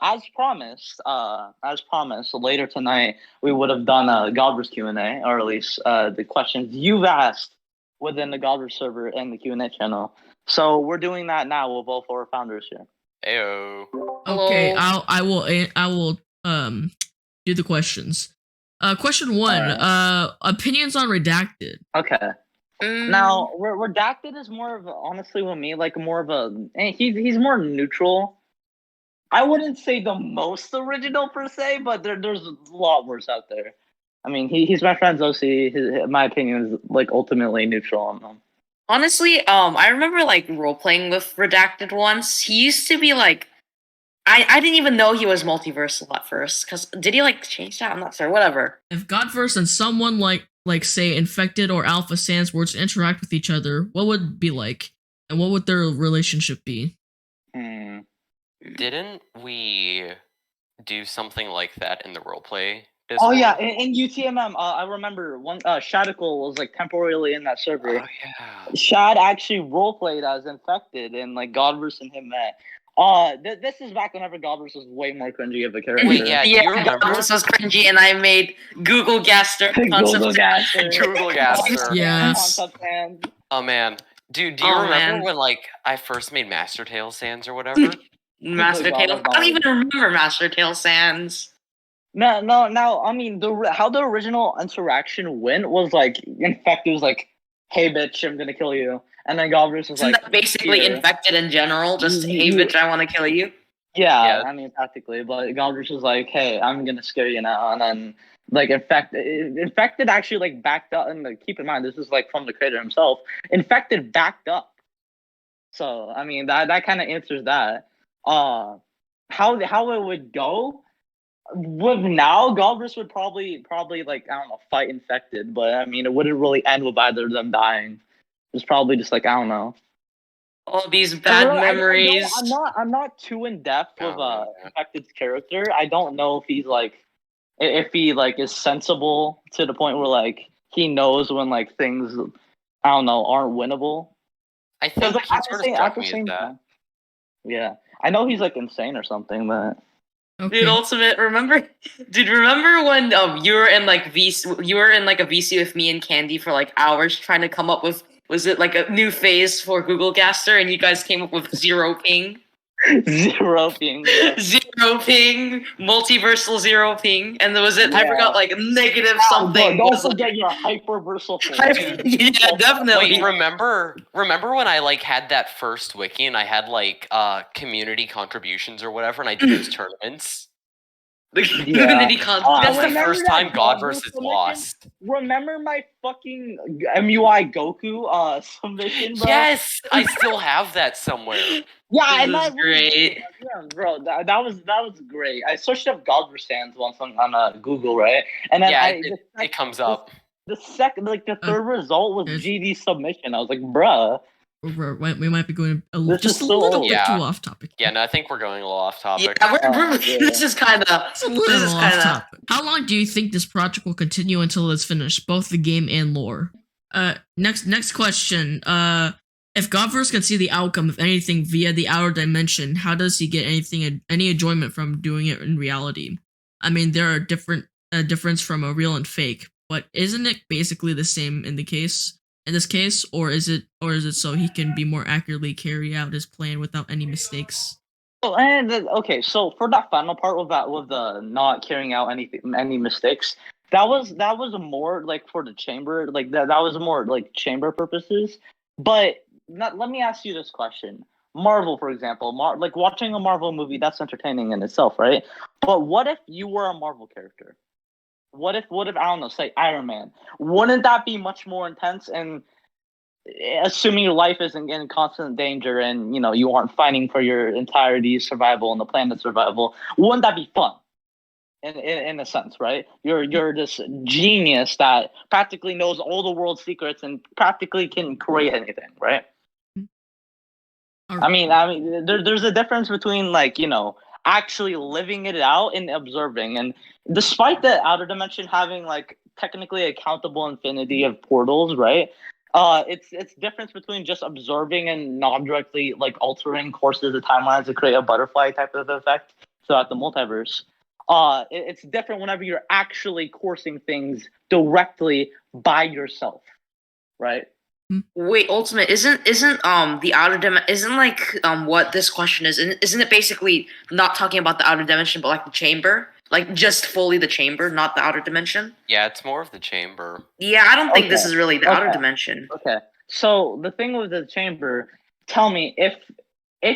as promised, later tonight we would have done a Godverse Q&A, or at least the questions you've asked within the Godverse server and the Q&A channel. So we're doing that now with all four founders here. Ayo. Okay, I will do the questions. Question 1. Right. Opinions on redacted. Okay. Now, redacted is more of, honestly, with me, like more of a. He's more neutral. I wouldn't say the most original per se, but there's a lot worse out there. I mean, he's my friend's OC. My opinion is like ultimately neutral on them. Honestly, I remember like role playing with redacted once. He used to be like, I didn't even know he was multiversal at first. Cause did he like change that? I'm not sure. Whatever. If Godverse and someone like say Infected or Alpha Sans were to interact with each other, what would it be like, and what would their relationship be? Didn't we do something like that in the roleplay? Oh yeah, in UTMM, I remember one. Shadical was like temporarily in that server. Oh yeah. Shad actually roleplayed as Infected, and like Godverse and him met. This is back whenever Godverse was way more cringy of a character. Wait, yeah, Yeah, you remember? Godverse was cringy, and I made Google Gaster. Google Gaster. Google Gaster. Yes. Oh man, dude, do you remember when like I first made Master Tail Sands or whatever? Master Tail. I don't even remember Master Tail Sands. No. I mean, how the original interaction went was like Infected was like, "Hey, bitch, I'm gonna kill you," and then Godverse was Isn't like, that basically "Here." Infected in general? Just hey, bitch, I want to kill you. Yeah, I mean practically, but Godverse was like, "Hey, I'm gonna scare you now," and then like Infected actually like backed up. And like, keep in mind, this is like from the creator himself. Infected backed up. So I mean that kind of answers that. How it would go. With now, Godverse would probably like, I don't know, fight Infected, but I mean it wouldn't really end with either of them dying. It's probably just like, I don't know. All these bad memories. I'm not too in depth with Infected's character. I don't know if he's like, if he like is sensible to the point where like he knows when like things, I don't know, aren't winnable. I think he sort of struck me as that. Yeah, I know he's like insane or something, but. Okay. Dude, Ultimate, remember when you were in like a VC with me and Candy for like hours trying to come up with, was it like a new phase for Google Gaster, and you guys came up with 0 ping? 0 ping. Yeah. 0 ping, multiversal 0 ping, and there was it. Yeah. I forgot like negative something. Don't forget your hyperversal. Yeah, definitely. Wait, remember when I like had that first wiki and I had like community contributions or whatever, and I did those tournaments? The community That's the first time Godverse is lost. Remember my fucking MUI Goku submission, bro? Yes, I still have that somewhere. Yeah, and that's great. Yeah, bro, that was great. I searched up Godverse Sans once on Google, right? And then it comes up. The third result was GD submission. I was like, bruh. We might be going a little bit too off topic. Yeah, no, I think we're going a little off topic. Yeah, this is kind of off topic. How long do you think this project will continue until it's finished, both the game and lore? Next question. If Godverse can see the outcome of anything via the outer dimension, how does he get any enjoyment from doing it in reality? I mean, there are difference from a real and fake, but isn't it basically the same in this case, or is it so he can be more accurately carry out his plan without any mistakes? Oh, and okay, so for that final part with the not carrying out any mistakes, that was more like for the chamber, like that was more like chamber purposes. But let me ask you this question: Marvel, for example, like watching a Marvel movie, that's entertaining in itself, right? But what if you were a Marvel character? What if I don't know, say Iron Man? Wouldn't that be much more intense? And assuming your life isn't in constant danger, and you aren't fighting for your entirety's survival and the planet's survival, wouldn't that be fun? In a sense, right? You're this genius that practically knows all the world's secrets and practically can create anything, right? I mean, there's a difference between like actually living it out and observing. And despite the outer dimension having like technically a countable infinity of portals, right? It's difference between just observing and not directly like altering courses of timelines to create a butterfly type of effect throughout the multiverse. It's different whenever you're actually coursing things directly by yourself, right? Wait, Ultimate, isn't the outer dimension, isn't like what this question is, isn't it basically not talking about the outer dimension but like the chamber, like just fully the chamber, not the outer dimension? Yeah, it's more of the chamber. Yeah, I don't think this Okay, is really the outer okay. dimension. Okay. So the thing with the chamber, tell me if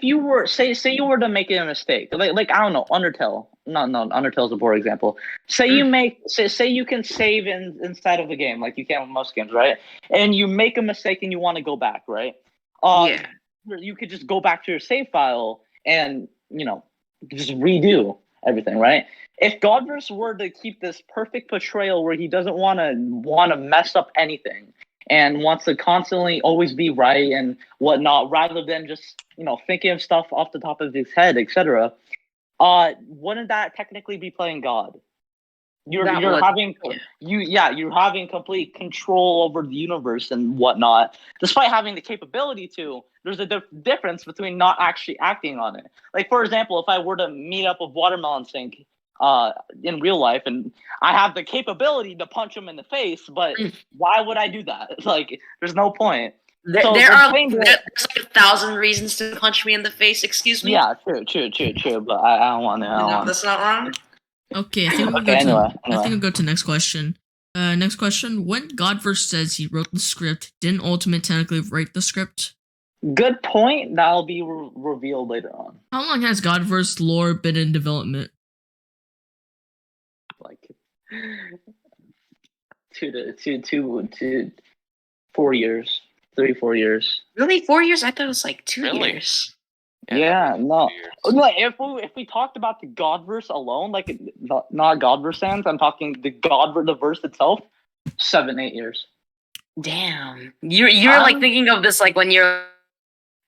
you were say you were to make a mistake, like I don't know, Undertale. No, Undertale's a poor example. Say you say you can save inside of the game like you can with most games, right? And you make a mistake and you want to go back, right? Yeah. You could just go back to your save file and just redo everything, right? If Godverse were to keep this perfect portrayal where he doesn't want to mess up anything and wants to constantly always be right and whatnot, rather than just thinking of stuff off the top of his head, etc. Wouldn't that technically be playing God? You're having complete control over the universe and whatnot, despite having the capability to. There's a difference between not actually acting on it. Like, for example, if I were to meet up with Watermelon Sink in real life, and I have the capability to punch him in the face, but why would I do that? Like, there's no point. There's like 1,000 reasons to punch me in the face. Excuse me. Yeah, true. But I don't want to. That's not wrong. Okay, I think we'll go to next question. Next question. When Godverse says he wrote the script, didn't Ultimate technically write the script? Good point. That'll be revealed later on. How long has Godverse Lore been in development? Like 4 years. 3-4 years. Really, 4 years? I thought it was like 2 years. Yeah, no. Like, if we talked about the Godverse alone, like not Godverse fans, I'm talking the verse itself, 7-8 years. Damn, you're like thinking of this like when you're.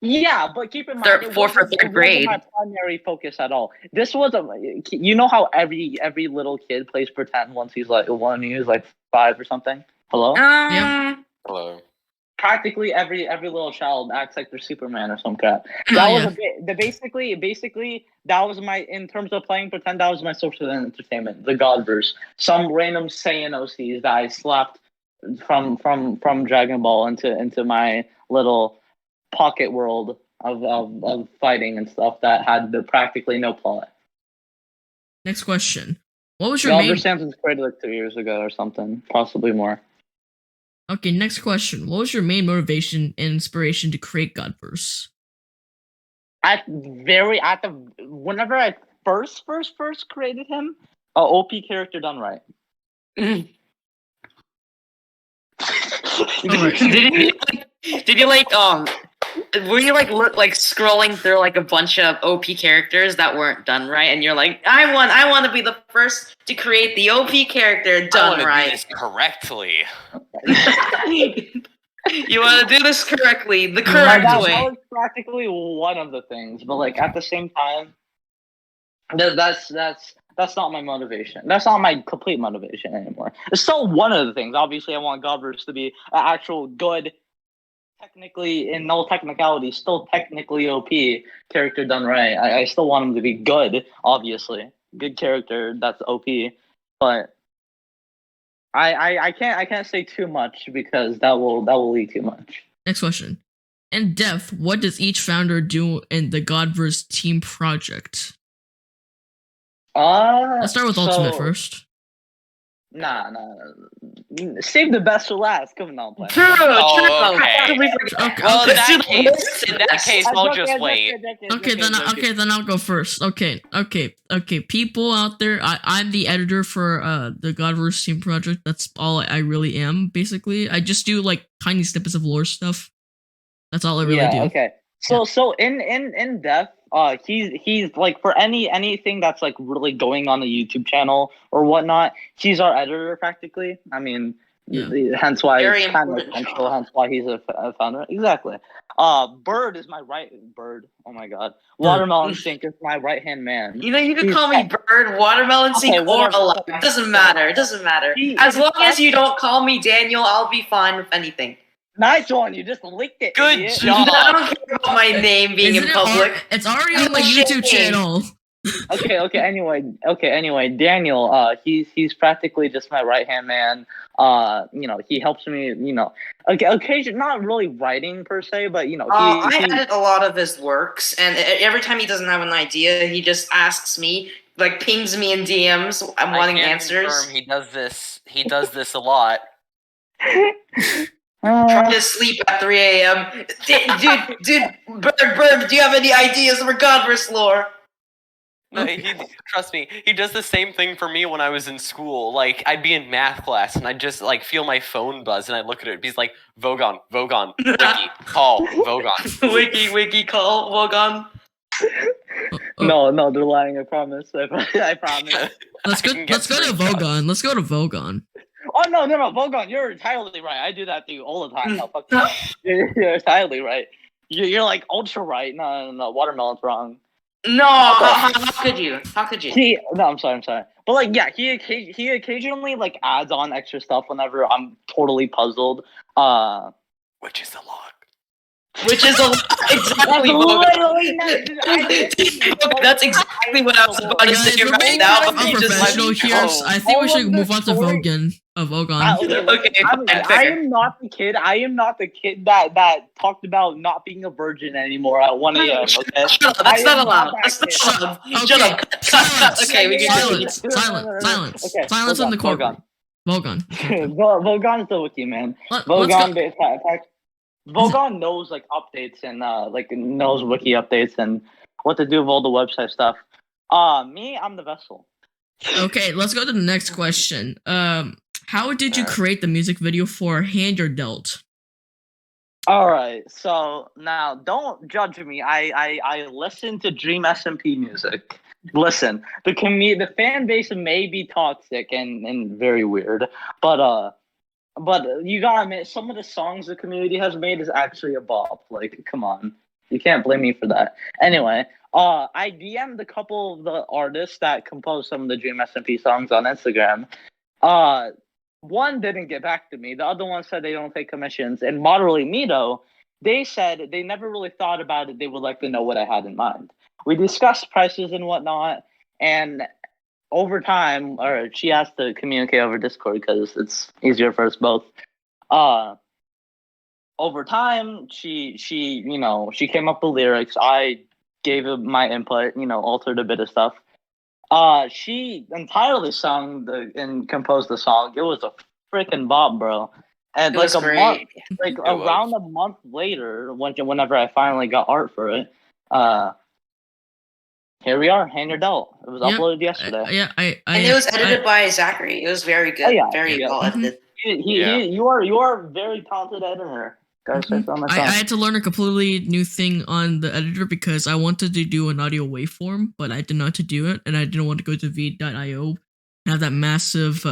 Yeah, but keep in mind, it wasn't my primary focus at all. This was how every little kid plays pretend once he's like 5 or something. Hello. Yeah. Hello. Practically every little child acts like they're Superman or some crap. That was basically that was my, in terms of playing pretend, that was my source of entertainment. The Godverse, some random Saiyan OCs that I slapped from Dragon Ball into my little pocket world of fighting and stuff that had practically no plot. Next question. What was your Godverse was created like 2 years ago or something, possibly more. Okay, next question. What was your main motivation and inspiration to create Godverse? Whenever I first created him, a OP character done right. Did you like were you like scrolling through like a bunch of OP characters that weren't done right, and you're like, I want to be the first to create the OP character done right. Do this correctly. You want to do this correctly, the correct way. That was practically one of the things, but like at the same time, that's not my motivation. That's not my complete motivation anymore. It's still one of the things. Obviously, I want Godverse to be an actual good, technically, in no technicality, still technically OP character done right. I still want him to be good, obviously. Good character that's OP. But I can't say too much because that will lead too much. Next question. In depth, what does each founder do in the Godverse Team Project? Let's start with Ultimate first. Nah. Save the best for last. Come on, play. True. Okay. Well, in that case, I'll just wait. Okay, then I'll go first. Okay. People out there, I'm the editor for the Godverse Team Project. That's all I really am, basically. I just do like tiny snippets of lore stuff. That's all I really do. Okay. So in depth, he's like, for anything that's like really going on the YouTube channel or whatnot, he's our editor practically. I mean, hence why Very it's kind of essential. Hence why he's a founder. Exactly. Bird is my Bird. Oh my God. Watermelon Sink is my right hand man. You can call me Bird, Watermelon Sink, or Alive. It doesn't matter. As long as you don't call me Daniel, I'll be fine with anything. Nice one, you just licked it. Good idiot. job. I don't care about my name being in public. It's already on my YouTube channel. Okay. Anyway, Daniel. He's practically just my right hand man. He helps me. Occasion not really writing per se, but I edit a lot of his works, and every time he doesn't have an idea, he just asks me, like pings me in DMs. I'm wanting I can answers. confirm he does this. He does this a lot. Trying to sleep at 3 a.m. Dude, Bird, do you have any ideas for Godverse Lore? No, trust me, he does the same thing for me when I was in school. Like, I'd be in math class, and I'd just, like, feel my phone buzz, and I'd look at it, he's like, Vogon, wiki, call, Vogon. wiki, call, Vogon. No, they're lying. I promise. I promise. Let's go to Vogon. Let's go to Vogon. Oh no, Vogon, you're entirely right. I do that to you all the time. No, fuck you. You're entirely right. You're like ultra right. No, watermelon's wrong. No, how could you? I'm sorry. But like, yeah, he occasionally like adds on extra stuff whenever I'm totally puzzled. Which is a lot. Exactly. That's exactly what I was about to say right now. I'm professional here. I think we should move on to Vogon. Okay. I am not the kid. That talked about not being a virgin anymore at 1 a.m. Okay, that's not allowed. Shut up. Okay, we can Silence. Okay, Silence in the courtroom. Vogon. Vogon's the wiki man. Vogon knows like updates and knows wiki updates and what to do with all the website stuff. Me, I'm the vessel. Okay, let's go to the next question. How did you create the music video for Hand Your Dealt? All right, so now don't judge me. I listen to Dream SMP music. Listen, the fan base may be toxic and very weird, but you gotta admit, some of the songs the community has made is actually a bop. Like, come on, you can't blame me for that. Anyway, I DM'd a couple of the artists that composed some of the Dream SMP songs on Instagram. One didn't get back to me. The other one said they don't take commissions. And Moderately Mito, they said they never really thought about it. They would like to know what I had in mind. We discussed prices and whatnot, and over time, or she has to communicate over Discord because it's easier for us both. Over time, she came up with lyrics. I gave her my input, altered a bit of stuff. She entirely sung and composed the song. It was a freaking bop, bro. And like around a month later, whenever I finally got art for it, here we are, Hand Your Dealt. It was uploaded yesterday. And it was edited by Zachary. It was very good, very well edited. You are a very talented editor. I had to learn a completely new thing on the editor because I wanted to do an audio waveform, but I didn't know how to do it, and I didn't want to go to v.io and have that massive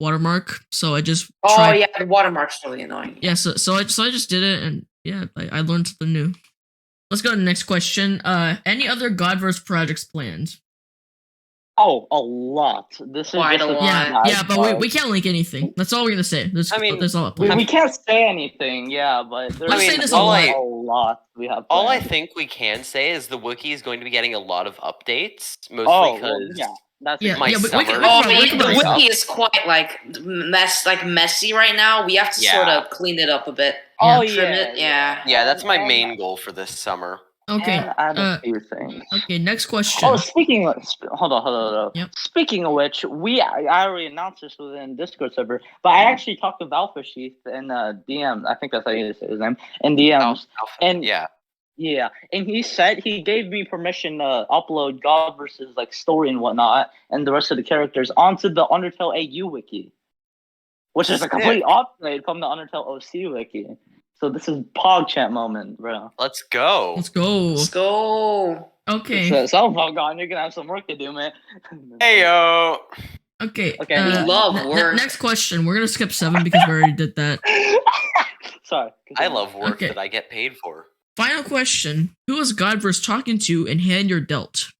watermark. So I just tried. The watermark's really annoying. Yeah, so I just did it, and yeah, I learned something new. Let's go to the next question. Any other Godverse projects planned? Oh, a lot. This is quite a lot. Yeah, but we can't link anything. That's all we're gonna say. There's all we can't say anything. Yeah, but there's a lot we have. All I think we can say is the wiki is going to be getting a lot of updates, mostly because the wiki is quite messy right now. We have to sort of clean it up a bit. Trim it. Yeah, that's my main goal for this summer. Okay. Add a few things. Okay, next question. Oh, hold on. Yep. Speaking of which, I already announced this within Discord server, but I actually talked to Valfasheath in DM. I think that's how you say his name. In DMs. Yeah, and he said he gave me permission to upload Godverse's story and whatnot, and the rest of the characters onto the Undertale AU wiki, which is a complete upgrade from the Undertale OC wiki. So this is PogChamp moment, bro. Let's go. Okay. So Vogon, you're gonna have some work to do, man. Heyo. Okay. We love work. Next question. We're gonna skip 7 because we already did that. Sorry. I love work that I get paid for. Final question. Who is Godverse talking to in Hand Your Dealt?